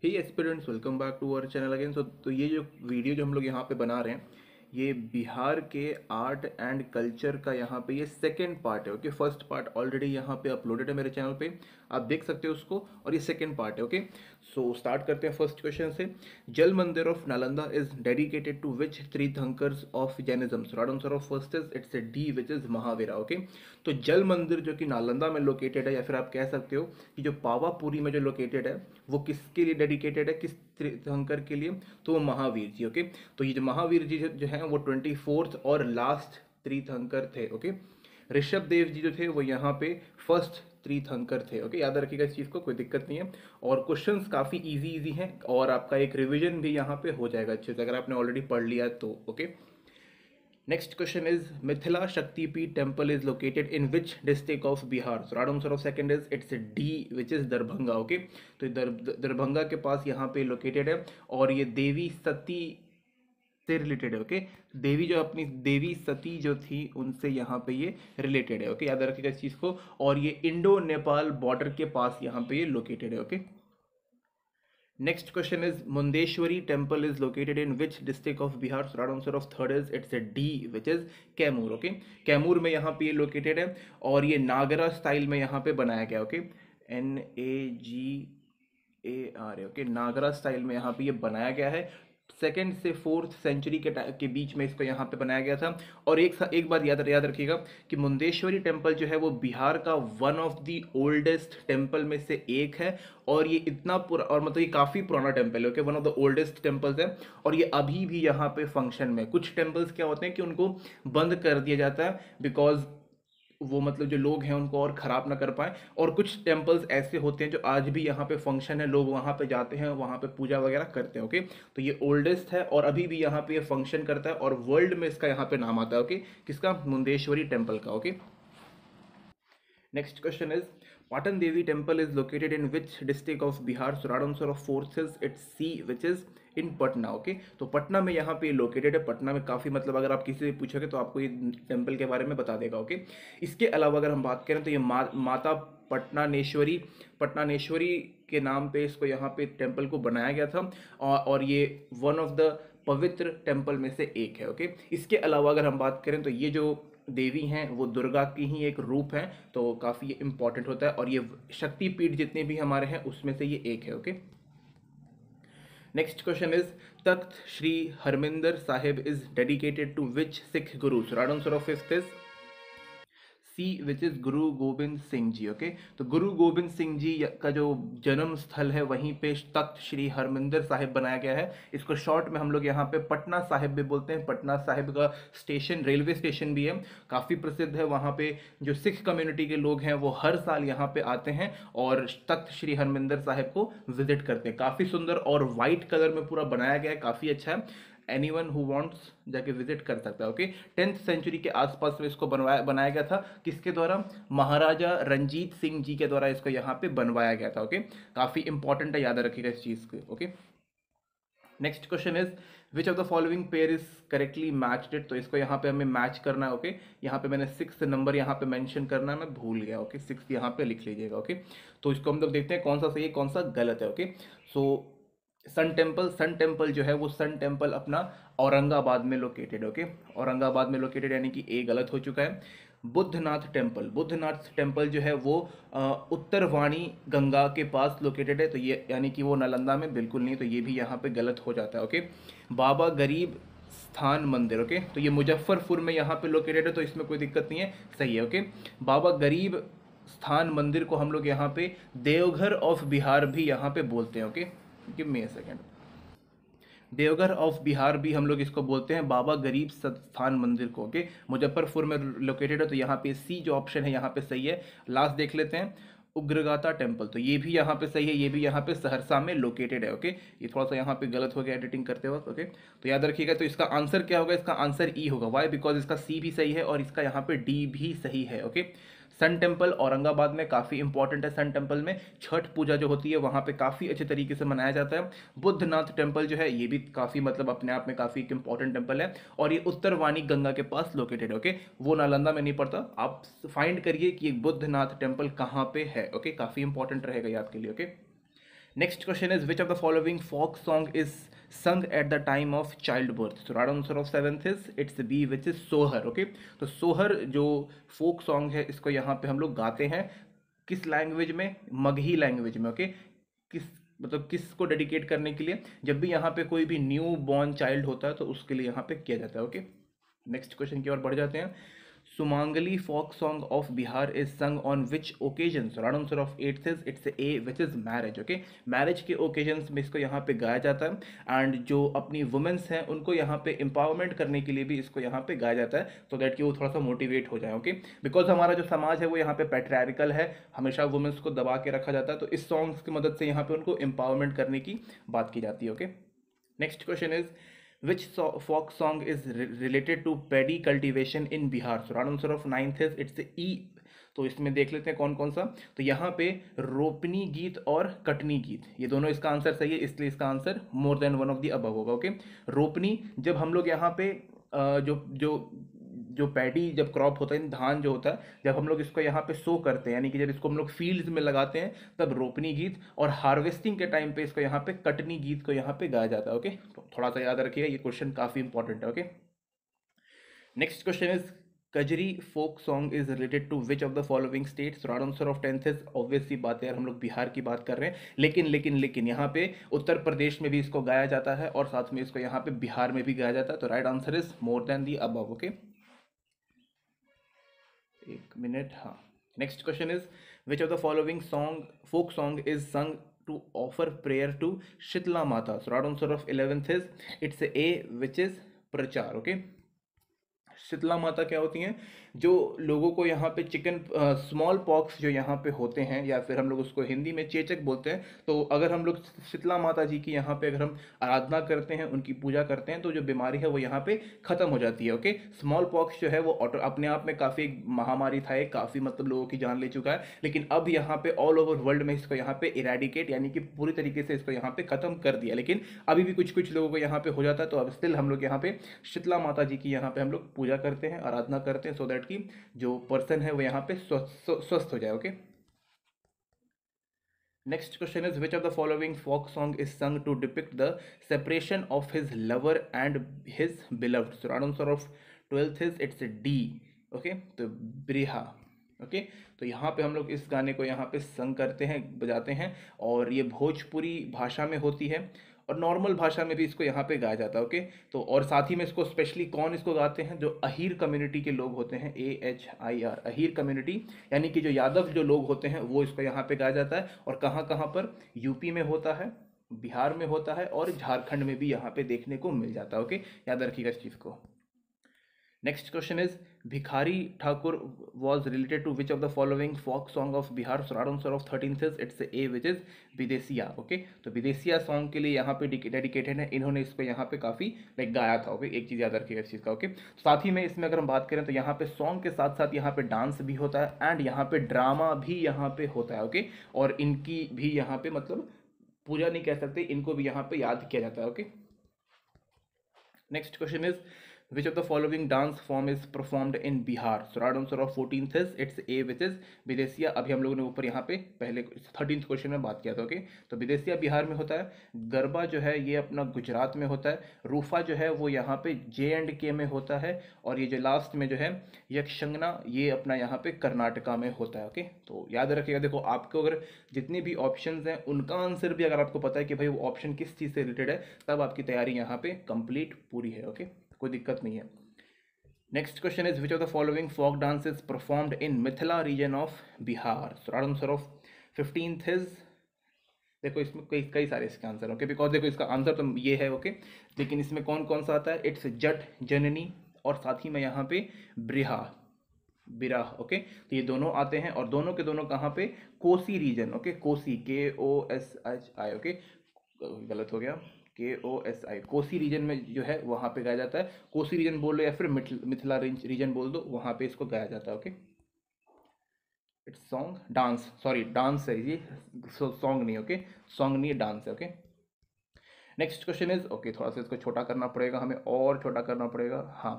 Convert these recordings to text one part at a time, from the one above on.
Hey aspirants, welcome back to our channel again. तो ये जो वीडियो जो हम लोग यहाँ पे बना रहे हैं, ये बिहार के आर्ट एंड कल्चर का यहाँ पे ये सेकंड पार्ट है। ओके, फर्स्ट पार्ट ऑलरेडी यहाँ पे अपलोडेड है मेरे चैनल पे, आप देख सकते हो उसको, और ये सेकंड पार्ट है। ओके, सो स्टार्ट करते हैं फर्स्ट क्वेश्चन से। Jal Mandir of Nalanda is dedicated to which Tirthankars of Jainism? So right answer of first is it's a D which is Mahavira. Okay, तो जल मंदिर जो कि नालंदा में लोकेटेड है, या फिर आप कह सकते हो कि जो पावापुरी में जो लोकेटेड है, वो किसके लिए डेडिकेटेड है, किस तीर्थंकर के लिए? तो वो महावीर जी। ओके, तो ये जो महावीर जी जो है वो 24th और लास्ट तीर्थंकर थे। ओके, ऋषभ देव जी जो थे वो यहाँ पे फर्स्ट तीर्थंकर थे। ओके, याद रखिएगा इस चीज़ को, कोई दिक्कत नहीं है। और क्वेश्चंस काफ़ी इजी हैं, और आपका एक रिवीजन भी यहाँ पे हो जाएगा अच्छे से, अगर आपने ऑलरेडी पढ़ लिया तो। Okay, next question is Mithila Shaktipeeth temple is located in which district of Bihar? So right answer of second is it's a D which is Darbhanga। Okay, तो दरभंगा के पास यहाँ पे लोकेटेड है, और ये देवी सती से रिलेटेड है। ओके, देवी जो अपनी देवी सती जो थी उनसे यहाँ पे ये रिलेटेड है। ओके, याद रखिएगा इस चीज़ को। और ये इंडो नेपाल बॉर्डर के पास यहाँ पे ये लोकेटेड है। Okay, next question is Mundeshwari temple is located in which district of Bihar? So right answer of third is it's a D which is Kaimur. Okay, Kaimur में यहाँ पे ये लोकेटेड है, और ये नागरा स्टाइल में यहाँ पे बनाया गया। Okay, NAGARA। ओके, नागरा स्टाइल में यहाँ पे ये बनाया गया है। सेकेंड से फोर्थ सेंचुरी के बीच में इसको यहाँ पे बनाया गया था। और एक बात याद रखिएगा कि मुंडेश्वरी टेम्पल जो है वो बिहार का one of the oldest temple में से एक है, और ये इतना और मतलब ये काफ़ी पुराना टेम्पल है। Okay, one of the oldest temples है, और ये अभी भी यहाँ पे फंक्शन में। कुछ टेम्पल्स क्या होते हैं कि उनको बंद कर दिया जाता है बिकॉज वो मतलब जो लोग हैं उनको और ख़राब ना कर पाए, और कुछ टेम्पल्स ऐसे होते हैं जो आज भी यहाँ पे फंक्शन है, लोग वहाँ पे जाते हैं, वहाँ पे पूजा वगैरह करते हैं। ओके, तो ये ओल्डेस्ट है और अभी भी यहाँ पे ये फंक्शन करता है, और वर्ल्ड में इसका यहाँ पे नाम आता है। ओके, किसका? मुंडेश्वरी टेम्पल का। Okay, next question is Patan Devi temple is located in which district of Bihar? So right answer of fourth is it's C which is in Patna. Okay, तो पटना में यहाँ पे लोकेटेड है। पटना में काफ़ी मतलब अगर आप किसी से पूछोगे तो आपको ये टेम्पल के बारे में बता देगा। ओके, इसके अलावा अगर हम बात करें तो ये माता पटनानेश्वरी के नाम पे इसको यहाँ पे टेम्पल को बनाया गया था, और ये वन ऑफ द पवित्र टेम्पल में से एक है। ओके, इसके अलावा अगर हम बात करें तो ये जो देवी हैं वो दुर्गा की ही एक रूप है, तो काफ़ी इंपॉर्टेंट होता है, और ये शक्तिपीठ जितने भी हमारे हैं उसमें से ये एक है। Okay, next question is Takht Shri Harmandir Sahib is dedicated to which Sikh guru? Right answer of fifth is C which is Guru Gobind Singh ji. Okay, तो गुरु गोविंद सिंह जी का जो जन्म स्थल है वहीं पे तख्त श्री हरमिंदर साहिब बनाया गया है। इसको शॉर्ट में हम लोग यहाँ पे पटना साहिब भी बोलते हैं। पटना साहिब का स्टेशन रेलवे स्टेशन भी है, काफ़ी प्रसिद्ध है। वहाँ पे जो सिख कम्युनिटी के लोग हैं वो हर साल यहाँ पे आते हैं और तख्त श्री हरमिंदर साहिब को विजिट करते हैं। काफ़ी सुंदर और वाइट कलर में पूरा बनाया गया है, काफ़ी अच्छा है। एनीवन हु वांट्स जाके विजिट कर सकता है। ओके, 10th सेंचुरी के आसपास में इसको बनाया गया था। किसके द्वारा? महाराजा रंजीत सिंह जी के द्वारा इसको यहाँ पे बनवाया गया था। ओके, काफ़ी इंपॉर्टेंट है, याद रखिएगा इस चीज़ को। Okay, next question is which of the following pair is correctly matched? तो इसको यहाँ पे हमें मैच करना है। ओके, यहाँ पे मैंने 6 नंबर यहाँ पे मेंशन करना है, मैं भूल गया। ओके, 6 यहाँ पे लिख लीजिएगा। ओके, तो इसको हम लोग देखते हैं कौन सा सही है कौन सा गलत है। ओके, सो सन टेम्पल जो है वो सन टेम्पल अपना औरंगाबाद में लोकेटेड। ओके, औरंगाबाद में लोकेटेड, यानी कि ए गलत हो चुका है। बुद्धनाथ टेम्पल जो है वो उत्तरवाणी गंगा के पास लोकेटेड है, तो ये यानी कि वो नालंदा में बिल्कुल नहीं, तो ये भी यहाँ पे गलत हो जाता है। ओके, बाबा गरीब स्थान मंदिर। ओके, तो ये मुजफ्फरपुर में यहाँ पे लोकेटेड है, तो इसमें कोई दिक्कत नहीं है, सही है। ओके, बाबा गरीब स्थान मंदिर को हम लोग यहाँ पे देवघर ऑफ बिहार भी यहाँ पे बोलते हैं। Okay, give me a second. Deoghar of Bihar भी हम लोग इसको बोलते हैं, बाबा गरीब स्थान मंदिर को। ओके, मुजफ्फरपुर में लोकेटेड है, तो यहाँ पे सी जो ऑप्शन है यहाँ पे सही है। लास्ट देख लेते हैं, उग्रगाता टेम्पल, तो ये भी यहाँ पे सही है, ये भी यहाँ पे सहरसा में लोकेटेड है। ओके, ये थोड़ा सा यहाँ पे गलत हो गया एडिटिंग करते वक्त। ओके, तो याद रखिएगा, तो इसका आंसर क्या होगा? इसका आंसर ई होगा। वाई? बिकॉज इसका सी भी सही है और इसका यहाँ पे डी भी सही है। ओके, सन टेम्पल औरंगाबाद में काफ़ी इंपॉर्टेंट है। सन टेम्पल में छठ पूजा जो होती है वहाँ पे काफ़ी अच्छे तरीके से मनाया जाता है। बुद्धनाथ टेम्पल जो है ये भी काफ़ी मतलब अपने आप में काफ़ी एक इंपॉर्टेंट टेम्पल है, और ये उत्तरवाणी गंगा के पास लोकेटेड है। ओके, वो नालंदा में नहीं पड़ता, आप फाइंड करिए कि ये बुद्धनाथ टेम्पल कहाँ पे है। ओके, काफ़ी इंपॉर्टेंट रहेगा ये आपके लिए। Okay, Next question is, which of the following folk song is sung at the time of childbirth? So right answer of seventh is it's B, which is सोहर. Okay, तो सोहर जो फोक सॉन्ग है इसको यहाँ पे हम लोग गाते हैं किस लैंग्वेज में? मगही लैंग्वेज में. ओके, किस मतलब किसको डेडिकेट करने के लिए? जब भी यहाँ पे कोई भी न्यू बॉर्न चाइल्ड होता है तो उसके लिए यहाँ पे किया जाता है. ओके, नेक्स्ट क्वेश्चन की ओर बढ़ जाते हैं. सुमांगली folk song of Bihar is sung on which occasions? Right answer of eighth is it's A, which is marriage. Okay, marriage के ओकेजन्स में इसको यहाँ पे गाया जाता है एंड जो अपनी वुमेन्स हैं उनको यहाँ पे एम्पावरमेंट करने के लिए भी इसको यहाँ पे गाया जाता है सो दैट कि वो थोड़ा सा मोटिवेट हो जाए. ओके, बिकॉज हमारा जो समाज है वो यहाँ पे पैट्रियार्कल है, हमेशा वुमेन्स को दबा के रखा जाता है, तो इस सॉन्ग्स की मदद से यहाँ पे उनको एम्पावरमेंट करने की बात की जाती है. Okay, next question is which folk song is related to paddy cultivation in Bihar? So right answer of ninth is it's E. तो इसमें देख लेते हैं कौन कौन सा. तो यहाँ पे रोपनी गीत और कटनी गीत, ये दोनों इसका आंसर सही है, इसलिए इसका answer more than one of the above होगा. ओके, रोपनी जब हम लोग यहाँ पे जो जो जो पैडी जब क्रॉप होता है, धान जो होता है, जब हम लोग इसको यहाँ पे सो करते हैं, यानी कि जब इसको हम लोग फील्ड्स में लगाते हैं तब रोपनी गीत, और हार्वेस्टिंग के टाइम पे इसको यहाँ पे कटनी गीत को यहाँ पे गाया जाता है. ओके, तो थोड़ा सा याद रखिएगा, ये क्वेश्चन काफी इंपॉर्टेंट है. Okay, next question is Kajri folk song is related to which of the following states? Right answer of tenth is obvious सी बात है यार, हम लोग बिहार की बात कर रहे हैं, लेकिन यहाँ पे उत्तर प्रदेश में भी इसको गाया जाता है और साथ में इसको यहाँ पे बिहार में भी गाया जाता है. तो right answer is more than the above. Okay, एक मिनट. हाँ, next question is which of the following folk song is संग to offer prayer to Shitala Mata? So right answer of 11th is it's A, which is Prachar. Okay, Shitala Mata क्या होती हैं? जो लोगों को यहाँ पे चिकन स्मॉल पॉक्स जो यहाँ पे होते हैं, या फिर हम लोग उसको हिंदी में चेचक बोलते हैं, तो अगर हम लोग शीतला माता जी की यहाँ पे अगर हम आराधना करते हैं, उनकी पूजा करते हैं, तो जो बीमारी है वो यहाँ पे खत्म हो जाती है. ओके, स्मॉल पॉक्स जो है वो अपने आप में काफ़ी महामारी था, काफ़ी मतलब लोगों की जान ले चुका है, लेकिन अब यहाँ पे ऑल ओवर वर्ल्ड में इसको यहाँ पे इरेडिकेट यानी कि पूरी तरीके से इसको यहाँ पे खत्म कर दिया, लेकिन अभी भी कुछ कुछ लोगों को यहाँ पे हो जाता है. तो अब स्टिल हम लोग यहाँ पे शीतला माता जी की यहाँ पे हम लोग पूजा करते हैं, आराधना करते हैं, सो दैट कि जो पर्सन है वो यहाँ पे स्वस्थ हो जाए. Okay, next question is which of the following folk song is संग to depict the separation of his lover and his beloved? So right answer of 12th is it's D. Okay, तो Birha. Okay, तो यहाँ पे हम लोग इस गाने को यहाँ पे संग करते हैं, बजाते हैं, और ये भोजपुरी भाषा में होती है और नॉर्मल भाषा में भी इसको यहाँ पे गाया जाता है. ओके, तो और साथ ही में इसको स्पेशली कौन इसको गाते हैं? जो अहीर कम्युनिटी के लोग होते हैं, AHIR, अहीर कम्युनिटी, यानी कि जो यादव जो लोग होते हैं वो इसको यहाँ पे गाया जाता है. और कहाँ कहाँ पर? यूपी में होता है, बिहार में होता है, और झारखंड में भी यहाँ पे देखने को मिल जाता है. ओके, याद रखिएगा इस चीज़ को. Next question is Bhikhari Thakur was related to which of the following folk song of Bihar? So right answer of 13th is it's A, which is Videsia. Okay, तो विदेसिया सॉन्ग के लिए यहाँ पे डेडिकेटेड है, इन्होंने इसको यहाँ पे काफ़ी लाइक गाया था. ओके, एक चीज़ याद रखिएगा इस चीज़ का. ओके, साथ ही में इसमें अगर हम बात करें तो यहाँ पे सॉन्ग के साथ साथ यहाँ पे डांस भी होता है एंड यहाँ पे ड्रामा भी यहाँ पे होता है. ओके, और इनकी भी यहाँ पे मतलब पूजा नहीं कह सकते, इनको भी यहाँ पे याद किया जाता है. Okay, next question is which of the following dance form is performed in Bihar? So right answer of 14th is it's A, which is Bidesiya. अभी हम लोगों ने ऊपर यहाँ पे पहले 13th क्वेश्चन में बात किया था. ओके, तो विदेसिया बिहार में होता है, गरबा जो है ये अपना गुजरात में होता है, रूफा जो है वो यहाँ पे J&K में होता है, और ये जो लास्ट में जो है यक्षंगना ये अपना यहाँ पे कर्नाटका में होता है. ओके, तो याद रखिएगा, देखो आपको अगर जितने भी ऑप्शंस हैं उनका आंसर भी अगर आपको पता है कि भाई वो ऑप्शन किस चीज़ से रिलेटेड है, तब आपकी तैयारी यहाँ पे कंप्लीट पूरी है. ओके, कोई दिक्कत नहीं है. Next question is which of the following folk dance is performed in Mithila region of Bihar? So right answer of 15th is, देखो इसमें कई कई सारे इसके आंसर. ओके, बिकॉज देखो इसका आंसर तो ये है. ओके, लेकिन इसमें कौन कौन सा आता है? इट्स जट, जननी, और साथ ही में यहाँ पे ब्रिहा, बिराह. ओके, तो ये दोनों आते हैं, और दोनों के दोनों कहाँ पे? Kosi region. Okay, Kosi, KOSHI. Okay, गलत हो गया, KOSI, कोसी रीजन में जो है वहाँ पे गाया जाता है. कोसी रीजन बोल लो या फिर मिथिला रीजन बोल दो, वहाँ पे इसको गाया जाता है. Okay, it's song dance, sorry dance है ये, सॉन्ग नहीं. ओके, सॉन्ग नहीं है, डांस है. Okay, next question is, okay थोड़ा सा इसको छोटा करना पड़ेगा हमें, और छोटा करना पड़ेगा, हाँ।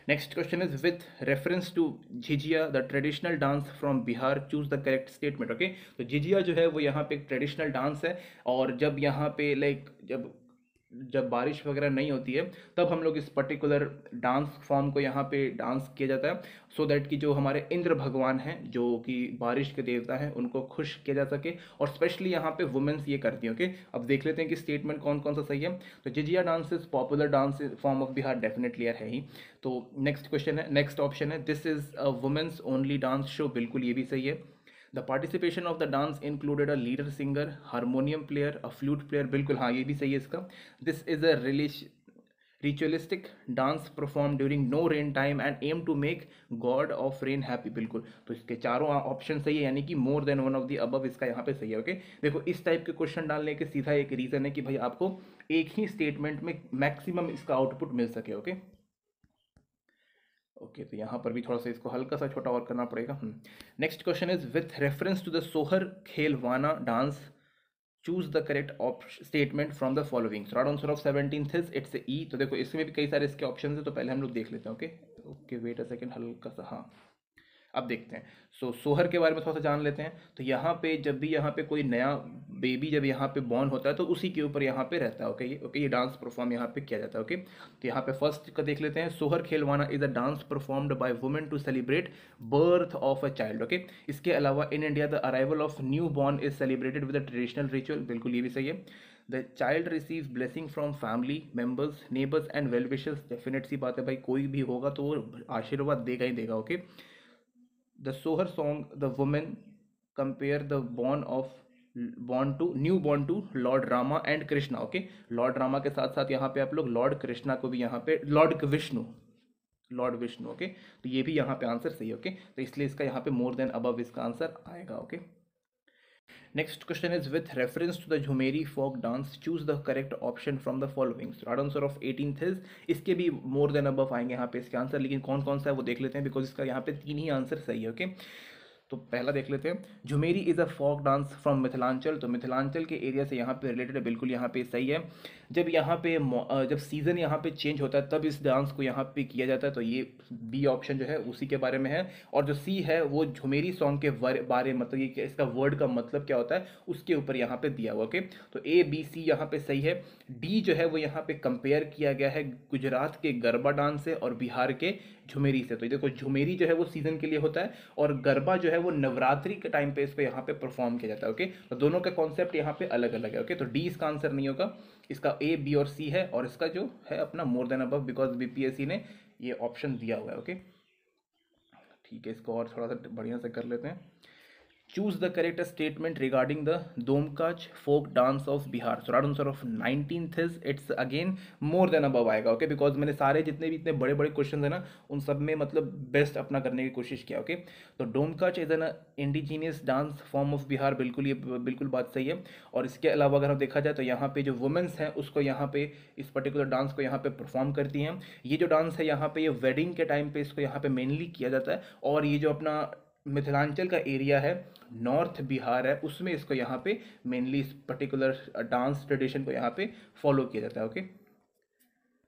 Next question is with reference to Jhijhiya the traditional dance from Bihar choose the correct statement. Okay, तो झिझिया जो है वो यहाँ पे एक ट्रेडिशनल डांस है, और जब यहाँ पे लाइक जब जब बारिश वगैरह नहीं होती है तब हम लोग इस पर्टिकुलर डांस फॉर्म को यहाँ पे डांस किया जाता है, सो दैट कि जो हमारे इंद्र भगवान हैं जो कि बारिश के देवता हैं उनको खुश किया जा सके, और स्पेशली यहाँ पे वुमेन्स ये करती हैं। ओके, अब देख लेते हैं कि स्टेटमेंट कौन कौन सा सही है। तो Jhijhiya dance is popular dance form of Bihar, definitely यार है ही। तो नेक्स्ट क्वेश्चन है, नेक्स्ट ऑप्शन है this is a women's only dance show, बिल्कुल ये भी सही है। The participation of the dance included a leader singer, harmonium player, a flute player, बिल्कुल हाँ ये भी सही है इसका। This is a ritualistic dance perform during no rain time and aim to make God of rain happy, बिल्कुल। तो इसके चारों ऑप्शन सही है, यानी कि more than one of the above इसका यहाँ पे सही है। ओके, देखो इस टाइप के क्वेश्चन डालने के सीधा एक रीजन है कि भाई आपको एक ही स्टेटमेंट में मैक्सिमम इसका आउटपुट मिल सके। ओके ओके, तो यहाँ पर भी थोड़ा सा इसको हल्का सा छोटा और करना पड़ेगा। Next question is with reference to the Sohar Khelwana dance choose the correct statement from the following. Short answer of 17th is it's E. तो देखो इसमें भी कई सारे इसके ऑप्शन है, तो पहले हम लोग देख लेते हैं। Okay okay, wait a second, हल्का सा, हाँ अब देखते हैं। सोहर के बारे में थोड़ा सा जान लेते हैं। तो यहाँ पे जब भी यहाँ पे कोई नया बेबी जब यहाँ पे बॉर्न होता है तो उसी के ऊपर यहाँ पे रहता है। ओके ये डांस परफॉर्म यहाँ पे किया जाता है। ओके, तो यहाँ पे फर्स्ट का देख लेते हैं। Sohar Khelwana is a dance performed by women to celebrate birth of a child. Okay, इसके अलावा in India the arrival of newborn is celebrated with a traditional ritual, बिल्कुल ये भी सही है। The child receive blessing from family members, neighbours and well wishers, definite सी बात है भाई, कोई भी होगा तो वो आशीर्वाद देगा ही देगा। Okay, the Sohar song, the women compare the born to Lord Rama and Krishna। Okay, Lord Rama के साथ साथ यहाँ पे आप लोग लॉर्ड कृष्णा को भी यहाँ पे लॉर्ड विष्णु। ओके, तो ये भी यहाँ पे आंसर सही है। ओके, तो इसलिए इसका यहाँ पे मोर देन अबव इसका आंसर आएगा। Okay, next question is with reference to the Jhumeri folk dance choose the correct option from the following. Short answer of 18th is, इसके भी मोर देन अबव आएंगे यहाँ पे इसके आंसर, लेकिन कौन कौन सा है वो देख लेते हैं, बिकॉज इसका यहाँ पे 3 ही आंसर सही है। ओके, तो पहला देख लेते हैं। Jhumeri is a folk dance from Mithilanchal, तो मिथिलांचल के एरिया से यहाँ पे रिलेटेड है, बिल्कुल यहाँ पे सही है। जब यहाँ पे जब सीजन यहाँ पे चेंज होता है तब इस डांस को यहाँ पे किया जाता है, तो ये बी ऑप्शन जो है उसी के बारे में है। और जो सी है वो झुमेरी सॉन्ग के बारे मतलब ये इसका वर्ड का मतलब क्या होता है उसके ऊपर यहाँ पे दिया हुआ। ओके, तो ए बी सी यहाँ पे सही है। डी जो है वो यहाँ पे कंपेयर किया गया है गुजरात के गरबा डांस से और बिहार के झुमेरी से। तो देखो झुमेरी जो है वो सीजन के लिए होता है और गरबा जो है वो नवरात्रि के टाइम पे इसको यहाँ पे परफॉर्म किया जाता है। ओके, तो दोनों का कॉन्सेप्ट यहाँ पे अलग अलग है। ओके, तो डी इसका आंसर नहीं होगा, इसका ए बी और सी है, और इसका जो है अपना मोर देन अबव, बिकॉज बीपीएससी ने ये ऑप्शन दिया हुआ है। ओके, ठीक है, इसको और थोड़ा सा बढ़िया से कर लेते हैं। Choose the correct statement regarding the Domkach folk dance of Bihar. So right answer of 19th is it's again more than above आएगा। ओके, बिकॉज मैंने सारे जितने भी इतने बड़े बड़े क्वेश्चन है ना उन सब में मतलब बेस्ट अपना करने की कोशिश किया। ओके, तो Domkach is an indigenous dance form of Bihar, बिल्कुल ये बिल्कुल बात सही है। और इसके अलावा अगर हम देखा जाए तो यहाँ पे जो वुमेन्स हैं उसको यहाँ पे इस पर्टिकुलर डांस को यहाँ पे परफॉर्म करती हैं। ये जो डांस है यहाँ पे ये वेडिंग के टाइम पे इसको यहाँ पे मेनली किया जाता है, और ये जो अपना मिथिलांचल का एरिया है, नॉर्थ बिहार है, उसमें इसको यहाँ पे मेनली इस पर्टिकुलर डांस ट्रेडिशन को यहाँ पे फॉलो किया जाता है। ओके,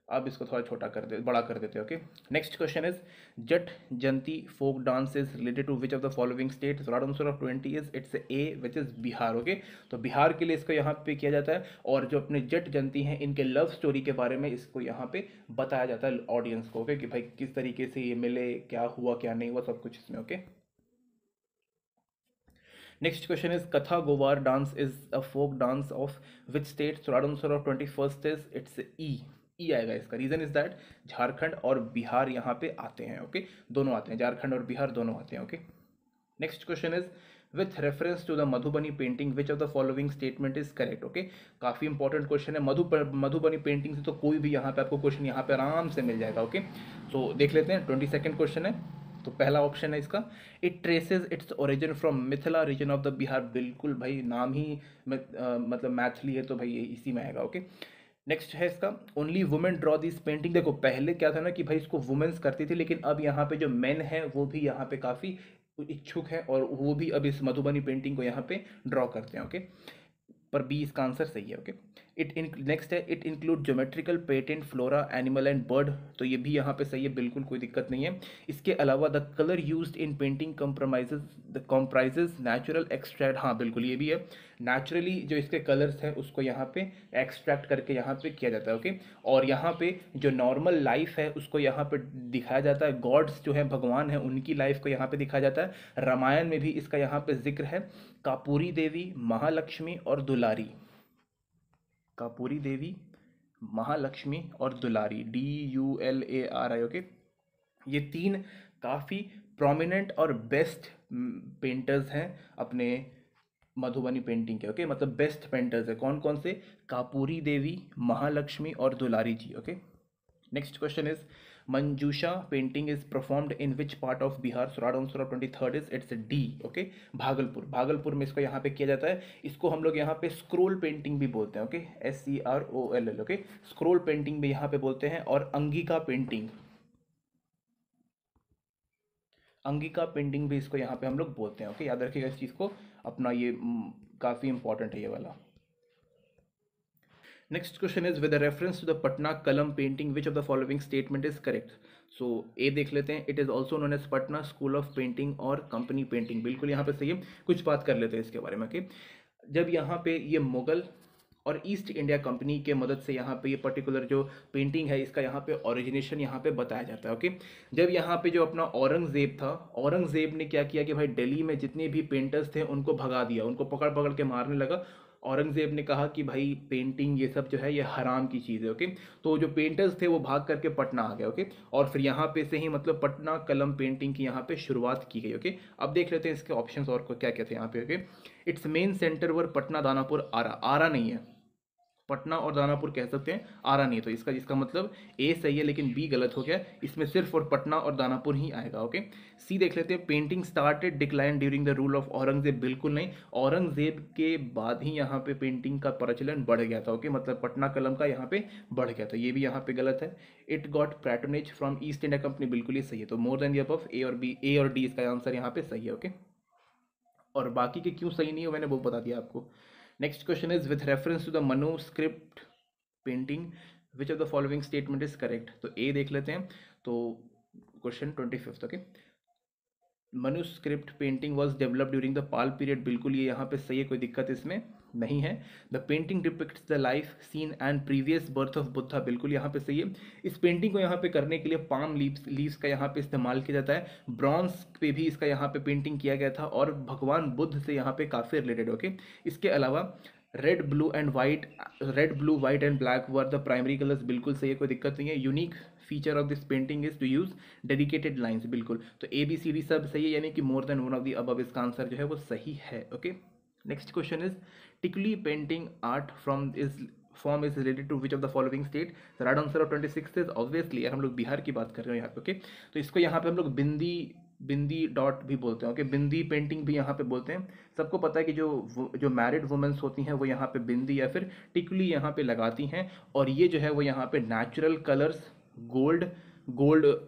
अब इसको थोड़ा छोटा कर दे बड़ा कर देते हैं। Okay, next question is Jat जंती folk dance is related to which of the following state. Right answer of 20 is it's A which is Bihar. Okay, तो बिहार के लिए इसको यहाँ पे किया जाता है, और जो अपने जट जंती हैं इनके लव स्टोरी के बारे में इसको यहाँ पे बताया जाता है ऑडियंस को। ओके, कि भाई किस तरीके से ये मिले, क्या हुआ क्या नहीं हुआ, सब कुछ इसमें। Okay, next question is Katha Gowar dance is a folk dance of which state. So right answer of 21st is it's E आएगा इसका। रीजन इज दैट झारखंड और बिहार यहाँ पे आते हैं। ओके, दोनों आते हैं, झारखंड और बिहार दोनों आते हैं। Okay, next question is with reference to the Madhubani painting which of the following statement is correct. Okay, काफी इंपॉर्टेंट क्वेश्चन है। मधुबनी पेंटिंग से तो कोई भी यहाँ पे आपको क्वेश्चन यहाँ पे आराम से मिल जाएगा। ओके, तो देख लेते हैं। 22nd क्वेश्चन है, तो पहला ऑप्शन है इसका, it traces its origin from Mithila region of the Bihar. बिल्कुल भाई, नाम ही मतलब मैथिली है तो भाई इसी में आएगा। ओके, नेक्स्ट है इसका, only women draw this painting. देखो पहले क्या था ना कि भाई इसको वुमेन्स करती थी, लेकिन अब यहाँ पे जो मेन है वो भी यहाँ पे काफ़ी इच्छुक है और वो भी अब इस मधुबनी पेंटिंग को यहाँ पे ड्रॉ करते हैं। ओके, पर बी इसका आंसर सही है। ओके, नेक्स्ट है it include geometrical patent flora animal and bird, तो ये भी यहाँ पे सही है, बिल्कुल कोई दिक्कत नहीं है। इसके अलावा the colour used in painting comprises natural extract, हाँ बिल्कुल ये भी है, नेचुरली जो इसके कलर्स हैं उसको यहाँ पे एक्सट्रैक्ट करके यहाँ पे किया जाता है। ओके, और यहाँ पे जो नॉर्मल लाइफ है उसको यहाँ पे दिखाया जाता है, गॉड्स जो है भगवान है उनकी लाइफ को यहाँ पे दिखाया जाता है। रामायण में भी इसका यहाँ पे जिक्र है, कापूरी देवी, महालक्ष्मी और दुलारी, कापूरी देवी, महालक्ष्मी और दुलारी, DULARI। ओके, ये तीन काफ़ी प्रोमिनेंट और बेस्ट पेंटर्स हैं अपने मधुबनी पेंटिंग के। ओके, मतलब बेस्ट पेंटर्स है कौन कौन से, कापूरी देवी, महालक्ष्मी और Dulari ji. Okay, next question is Manjusha painting is performed in which part of Bihar, so right answer of 23rd is it's D. Okay, Bhagalpur, Bhagalpur में इसको यहाँ पे किया जाता है। इसको हम लोग यहाँ पे स्क्रोल पेंटिंग भी बोलते हैं। Okay, SCROLL। Okay, scroll painting भी यहाँ पे बोलते हैं, और अंगिका पेंटिंग, अंगिका पेंटिंग भी इसको यहाँ पे हम लोग बोलते हैं। ओके, याद रखिएगा इस चीज़ को अपना, ये काफ़ी इंपॉर्टेंट है ये वाला। Next question is with a reference to the Patna Kalam painting, which of the following statement is correct? So A देख लेते हैं, it is also known as Patna School of Painting और Company Painting, बिल्कुल यहाँ पे सही है। कुछ बात कर लेते हैं इसके बारे में। कि जब यहाँ पे ये मुगल और ईस्ट इंडिया कंपनी के मदद से यहाँ पे ये पर्टिकुलर जो पेंटिंग है इसका यहाँ पे ओरिजिनेशन यहाँ पे बताया जाता है। ओके, जब यहाँ पे जो अपना औरंगजेब था, औरंगजेब ने क्या किया कि भाई दिल्ली में जितने भी पेंटर्स थे उनको भगा दिया, उनको पकड़ पकड़ के मारने लगा। औरंगजेब ने कहा कि भाई पेंटिंग ये सब जो है ये हराम की चीज़ है। ओके, तो जो पेंटर्स थे वो भाग करके पटना आ गए। ओके, और फिर यहाँ पे से ही मतलब पटना कलम पेंटिंग की यहाँ पे शुरुआत की गई। ओके, अब देख लेते हैं इसके ऑप्शंस और क्या क्या थे यहाँ पे। ओके, इट्स मेन सेंटर वर पटना, दानापुर, आरा, आरा नहीं है, पटना और दानापुर कह सकते हैं, आरा नहीं। तो इसका मतलब ए सही है लेकिन बी गलत हो गया, इसमें सिर्फ और पटना और दानापुर ही आएगा। ओके, सी देख लेते हैं, painting started decline during the rule of Aurangzeb, बिल्कुल नहीं, औरंगजेब के बाद ही यहाँ पे पेंटिंग का प्रचलन बढ़ गया था। ओके, मतलब पटना कलम का यहाँ पे बढ़ गया था, ये भी यहाँ पे गलत है। It got patronage from east India company, बिल्कुल ही सही है। तो मोर देन द अबव, ए और डी इसका आंसर यहाँ पे सही है। ओके, और बाकी के क्यों सही नहीं है मैंने वो बता दिया आपको। Next question is with reference to the manuscript painting which of the following statement is correct, तो ए देख लेते हैं। तो question 25। Okay, manuscript painting was develop during the Pala period, बिल्कुल ये यहाँ पे सही है, कोई दिक्कत इसमें नहीं है। The painting depicts the life scene and previous birth of Buddha, बिल्कुल यहाँ पे सही है। इस पेंटिंग को यहाँ पे करने के लिए पाम लीव्स का यहाँ पे इस्तेमाल किया जाता है। ब्रॉन्ज पे भी इसका यहाँ पे पेंटिंग किया गया था, और भगवान बुद्ध से यहाँ पे काफ़ी रिलेटेड। ओके, इसके अलावा red blue white and black were the primary colours, बिल्कुल सही है, कोई दिक्कत नहीं है। Unique feature of this painting is to use dedicated lines, बिल्कुल। तो ABCD सब सही है, यानी कि more than one of the above इसका आंसर जो है वो सही है। Okay, next question is Tikuli painting art form is related to which of the following state, right answer of 26 is obviously, यार हम लोग बिहार की बात कर रहे हैं यहाँ पे। ओके, तो इसको यहाँ पे हम लोग बिंदी डॉट भी बोलते हैं। ओके, बिंदी पेंटिंग भी यहाँ पे बोलते हैं। सबको पता है कि जो मैरिड वुमेन्स होती हैं वो यहाँ पे बिंदी या फिर टिकली यहाँ पे लगाती हैं, और ये जो है वो यहाँ पे नेचुरल कलर्स, गोल्ड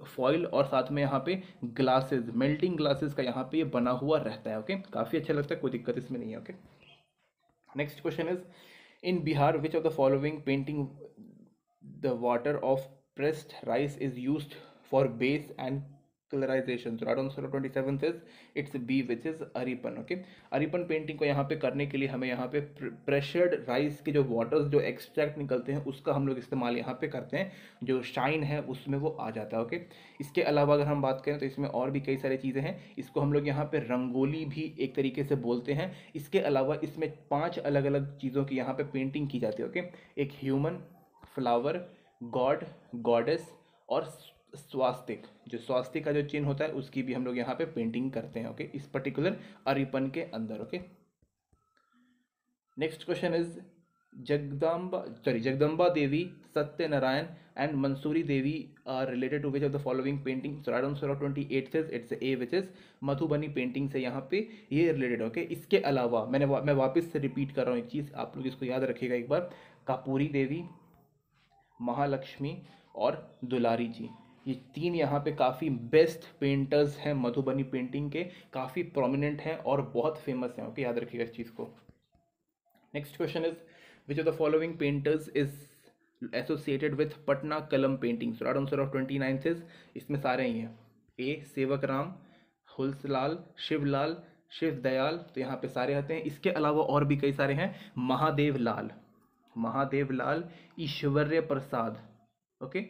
फॉइल और साथ में यहाँ पे ग्लासेस, मेल्टिंग ग्लासेस का यहाँ पे ये बना हुआ रहता है। ओके, काफ़ी अच्छा लगता है, कोई दिक्कत इसमें नहीं है। Okay, next question is in Bihar which of the following painting the water of pressed rice is used for base and colourisation, तो right answer of 27 is it's B which is Aripan. Okay, Aripan painting को यहाँ पे करने के लिए हमें यहाँ पे प्रेशर्ड राइस के जो वाटर्स जो एक्सट्रैक्ट निकलते हैं उसका हम लोग इस्तेमाल यहाँ पे करते हैं, जो शाइन है उसमें वो आ जाता है। ओके, इसके अलावा अगर हम बात करें तो इसमें और भी कई सारी चीज़ें हैं, इसको हम लोग यहाँ पे रंगोली भी एक तरीके से बोलते हैं। इसके अलावा इसमें 5 अलग अलग चीज़ों की यहाँ पे पेंटिंग की जाती है। ओके, एक ह्यूमन, फ्लावर, गॉड, गॉडेस और स्वास्तिक, जो स्वास्तिक का जो चिन्ह होता है उसकी भी हम लोग यहाँ पे पेंटिंग करते हैं। ओके, इस पर्टिकुलर अरिपन के अंदर। Okay, next question is Jagdamba Devi, Satyanarayan and Mansuri Devi are related to which of the following painting, so right answer of 28 is it's A which is Madhubani painting से यहाँ पे ये रिलेटेड। ओके, इसके अलावा मैं वापस से रिपीट कर रहा हूँ एक चीज़, आप लोग इसको याद रखिएगा एक बार, कापूरी देवी, महालक्ष्मी और दुलारी जी, ये 3 यहाँ पे काफ़ी बेस्ट पेंटर्स हैं मधुबनी पेंटिंग के, काफ़ी प्रोमिनेंट हैं और बहुत फेमस हैं। ओके, याद रखिएगा इस चीज़ को। Next question is which of the following painters is associated with Patna Kalam painting. So right answer of 29 is, इसमें सारे ही हैं, ए सेवक राम, हुलसलाल, शिवलाल, शिव दयाल, तो यहाँ पे सारे आते हैं। इसके अलावा और भी कई सारे हैं, महादेव लाल, महादेव लाल, ईश्वर्य प्रसाद, ओके,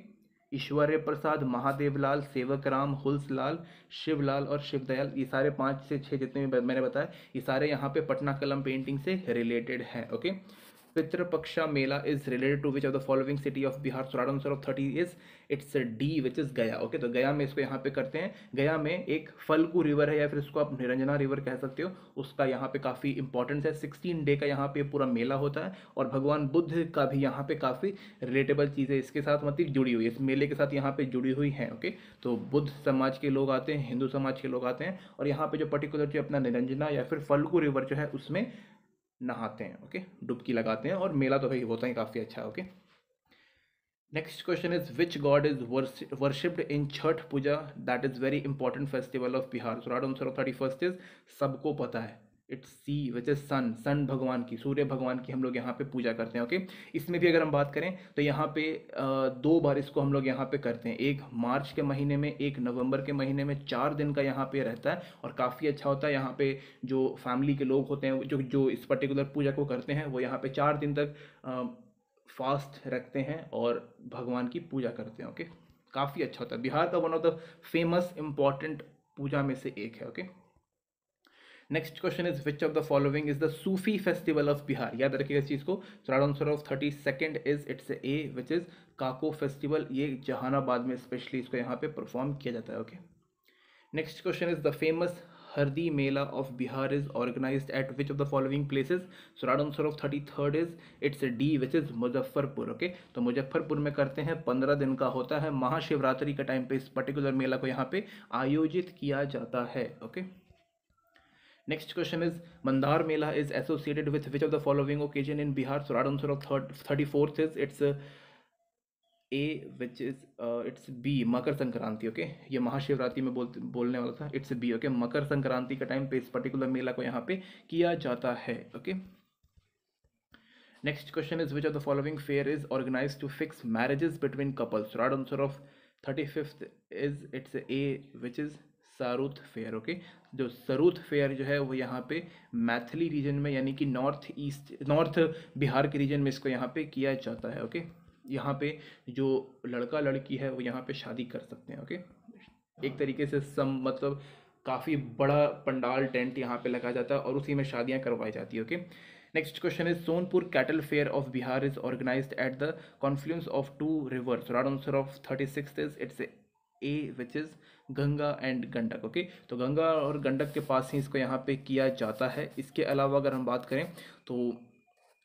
ईश्वर्य प्रसाद, महादेव लाल, सेवक राम, हुलसलाल, शिवलाल और शिवदयाल, ये सारे 5 से 6 जितने भी मैंने बताया, ये सारे यहाँ पे पटना कलम पेंटिंग से रिलेटेड हैं, okay. Pitrupaksha Mela is related to which of the following city of Bihar. So right answer of 30 is it's D which is Gaya, okay. तो गया में इसको यहाँ पे करते हैं। गया में एक फल्गु रिवर है या फिर इसको आप निरंजना रिवर कह सकते हो, उसका यहाँ पे काफ़ी इंपॉर्टेंस है। 16 डे का यहाँ पे पूरा मेला होता है और भगवान बुद्ध का भी यहाँ पे काफ़ी रिलेटेबल चीज़ें इसके साथ मतलब जुड़ी हुई है, इस मेले के साथ यहाँ पे जुड़ी हुई हैं, ओके। तो बुद्ध समाज के लोग आते हैं, हिंदू समाज के लोग आते हैं और यहाँ पे जो पर्टिकुलर जो अपना निरंजना या फिर फल्गु रिवर जो है उसमें नहाते हैं, ओके, डुबकी लगाते हैं और मेला तो भाई होता ही काफ़ी अच्छा है, okay. Next question is which god is worshipped in Chhath Puja, that is very important festival of Bihar. So right answer of 31 is, सबको पता है, इट्स सी विच इज सन, सन भगवान की, सूर्य भगवान की हम लोग यहाँ पे पूजा करते हैं, ओके। इसमें भी अगर हम बात करें तो यहाँ पे 2 बार इसको हम लोग यहाँ पे करते हैं, एक मार्च के महीने में, एक नवंबर के महीने में, 4 दिन का यहाँ पे रहता है और काफ़ी अच्छा होता है। यहाँ पे जो फैमिली के लोग होते हैं जो जो इस पर्टिकुलर पूजा को करते हैं वो यहाँ पे 4 दिन तक फास्ट रखते हैं और भगवान की पूजा करते हैं, ओके। काफ़ी अच्छा होता है, बिहार का one of the famous important puja में से एक है, okay. Next question is which of the following is the Sufi festival of Bihar. याद रखिएगा इस चीज़ को। So right answer of 32 is it's A which is Kako festival, ये जहानाबाद में स्पेशली इसको यहाँ पे परफॉर्म किया जाता है, okay. Next question is the famous Hardi Mela of Bihar is organized at which of the following places. So right answer of 33 is it's D which is Muzaffarpur, okay. तो मुजफ्फरपुर में करते हैं, 15 दिन का होता है, महाशिवरात्रि का टाइम पे इस पर्टिकुलर मेला को यहाँ पे आयोजित किया जाता है, okay. Next question is Mandar Mela is associated with which of the following occasion in Bihar. So right answer of 34 is it's A which is it's B Makar Sankranti, okay. ये महाशिवरात्रि में बोलने वाला था, it's B, okay. Makar Sankranti का टाइम पे इस पर्टिकुलर मेला को यहाँ पे किया जाता है, okay. Next question is which of the following fair is organize to fix marriages between couples. Right answer of 35 is it's A which is Saurath fair, okay. जो सरूथ फेयर जो है वो यहाँ पे मैथिली रीजन में यानी कि नॉर्थ बिहार के रीजन में इसको यहाँ पे किया जाता है, ओके। यहाँ पे जो लड़का लड़की है वो यहाँ पे शादी कर सकते हैं, ओके। एक तरीके से मतलब काफ़ी बड़ा पंडाल टेंट यहाँ पे लगाया जाता है और उसी में शादियाँ करवाई जाती है, okay. Next question is Sonpur cattle fair of Bihar is organized at the confluence of 2 rivers. Right answer of 36 is it's A which is Ganga and Gandak, okay. तो गंगा और गंडक के पास ही इसको यहाँ पे किया जाता है। इसके अलावा अगर हम बात करें तो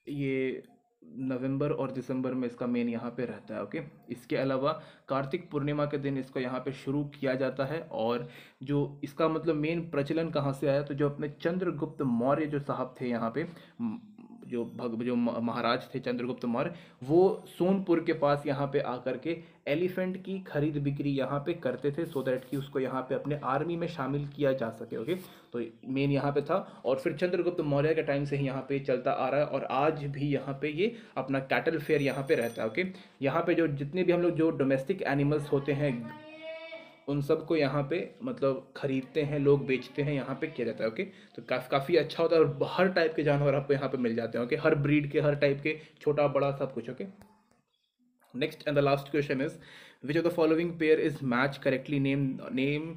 ये नवंबर और दिसंबर में इसका मेन यहाँ पे रहता है, ओके। इसके अलावा कार्तिक पूर्णिमा के दिन इसको यहाँ पे शुरू किया जाता है और जो इसका मतलब मेन प्रचलन कहाँ से आया, तो जो अपने चंद्रगुप्त मौर्य जो साहब थे यहाँ पे, जो महाराज थे चंद्रगुप्त मौर्य, वो सोनपुर के पास यहाँ पे आकर के एलिफेंट की खरीद बिक्री यहाँ पे करते थे सो दैट कि उसको यहाँ पे अपने आर्मी में शामिल किया जा सके, ओके। तो मेन यहाँ पे था और फिर चंद्रगुप्त मौर्य के टाइम से ही यहाँ पे चलता आ रहा है और आज भी यहाँ पे ये अपना कैटल फेयर यहाँ पे रहता है, ओके। यहाँ पे जो जितने भी हम लोग जो डोमेस्टिक एनिमल्स होते हैं उन सब को यहाँ पे मतलब खरीदते हैं लोग, बेचते हैं, यहाँ पे किया जाता है, ओके। तो काफ़ी अच्छा होता है और हर टाइप के जानवर आपको यहाँ पे मिल जाते हैं, ओके। हर ब्रीड के, हर टाइप के, छोटा बड़ा सब कुछ, okay. Next and the last question is which of the following pair is match correctly name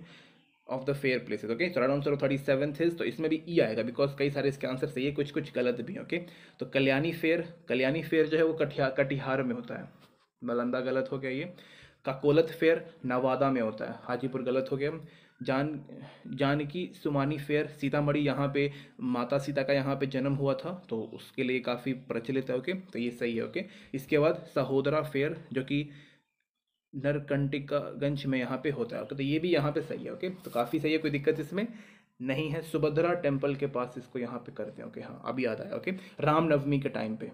of the fair places, okay. So right answer of 37 is, तो इसमें भी ई आएगा बिकॉज कई सारे इसके आंसर सही है, कुछ कुछ गलत भी, ओके। तो कल्याणी फेयर जो है वो कटिहार में होता है, नालंदा गलत हो गया ये। काकोलत फेयर नवादा में होता है, हाजीपुर गलत हो गया। जानकी सुमानी फेयर सीतामढ़ी, यहाँ पे माता सीता का यहाँ पे जन्म हुआ था तो उसके लिए काफ़ी प्रचलित है, ओके। तो ये सही है, ओके। इसके बाद सहोदरा फेयर जो कि नरकंटिकागंज में यहाँ पे होता है, ओके। तो ये भी यहाँ पे सही है, ओके। तो काफ़ी सही है, कोई दिक्कत इसमें नहीं है। सुभद्रा टेम्पल के पास इसको यहाँ पे करते हैं, ओके। हाँ अभी याद आया, ओके, रामनवमी के टाइम पे।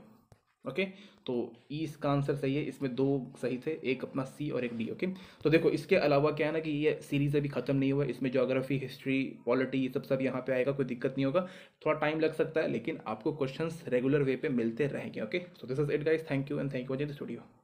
ओके। तो ई इसका आंसर सही है, इसमें दो सही थे, एक अपना सी और एक डी। ओके। तो देखो इसके अलावा क्या है ना कि ये सीरीज अभी खत्म नहीं हुआ है, इसमें ज्योग्राफी, हिस्ट्री, पॉलिटी, ये सब यहाँ पे आएगा, कोई दिक्कत नहीं होगा। थोड़ा टाइम लग सकता है लेकिन आपको क्वेश्चंस रेगुलर वे पे मिलते रहेंगे। Okay, so this is it guys, thank you and thank you for watching this video.